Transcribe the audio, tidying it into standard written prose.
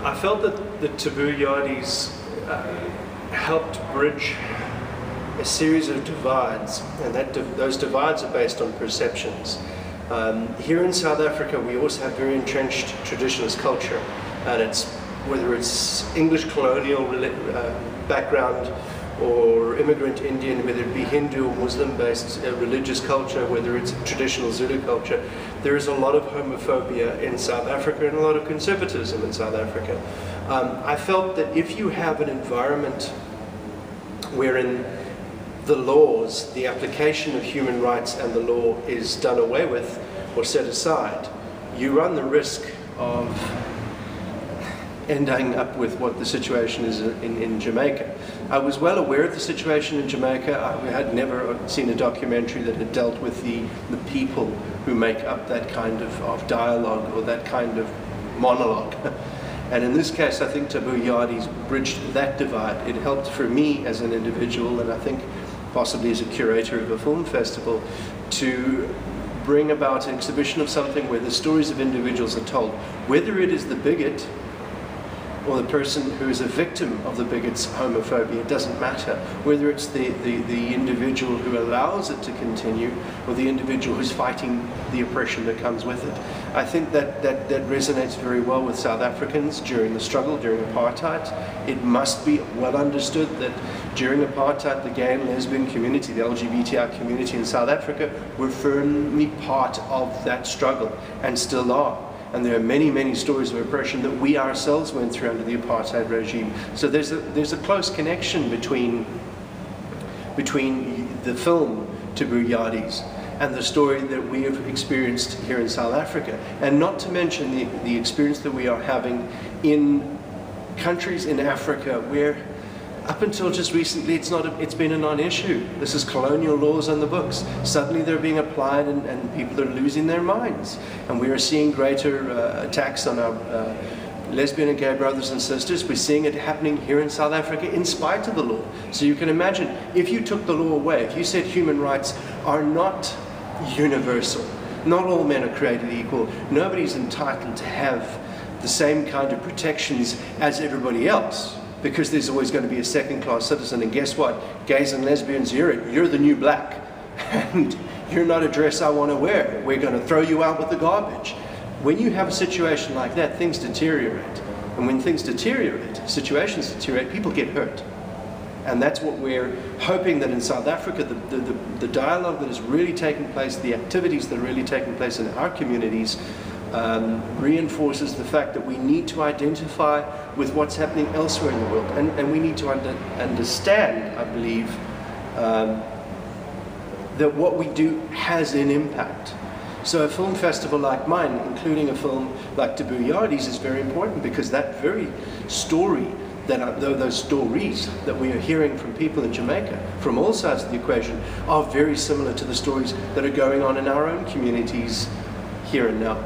I felt that the Taboo Yardies helped bridge a series of divides, and those divides are based on perceptions. Here in South Africa, we also have very entrenched traditionalist culture, and whether it's English colonial background or immigrant Indian, whether it be Hindu or Muslim-based religious culture, whether it's traditional Zulu culture, there is a lot of homophobia in South Africa and a lot of conservatism in South Africa. I felt that if you have an environment wherein the laws, the application of human rights and the law is done away with or set aside, you run the risk of ending up with what the situation is in Jamaica. I was well aware of the situation in Jamaica. I had never seen a documentary that had dealt with the people who make up that kind of dialogue or that kind of monologue. And in this case, I think Taboo Yardies bridged that divide. It helped for me as an individual, and I think possibly as a curator of a film festival, to bring about an exhibition of something where the stories of individuals are told, whether it is the bigot or the person who is a victim of the bigot's homophobia. It doesn't matter. Whether it's the individual who allows it to continue or the individual who's fighting the oppression that comes with it. I think that resonates very well with South Africans during the struggle, during apartheid. It must be well understood that during apartheid, the gay and lesbian community, the LGBTI community in South Africa, were firmly part of that struggle and still are. And there are many, many stories of oppression that we ourselves went through under the apartheid regime. So there's a close connection between the film Taboo Yardies and the story that we have experienced here in South Africa. And not to mention the experience that we are having in countries in Africa where up until just recently, it's been a non-issue. This is colonial laws on the books. Suddenly they're being applied and people are losing their minds. And we are seeing greater attacks on our lesbian and gay brothers and sisters. We're seeing it happening here in South Africa in spite of the law. So you can imagine, if you took the law away, if you said human rights are not universal, not all men are created equal, nobody's entitled to have the same kind of protections as everybody else, because there's always going to be a second-class citizen, and guess what? Gays and lesbians, you're the new black, and you're not a dress I want to wear. We're going to throw you out with the garbage. When you have a situation like that, things deteriorate. And when things deteriorate, situations deteriorate, people get hurt. And that's what we're hoping that in South Africa, the dialogue that is really taking place, the activities that are really taking place in our communities, reinforces the fact that we need to identify with what's happening elsewhere in the world, and we need to understand, I believe, that what we do has an impact. So a film festival like mine, including a film like Taboo Yardies, is very important, because that very story, those stories that we are hearing from people in Jamaica, from all sides of the equation, are very similar to the stories that are going on in our own communities here and now.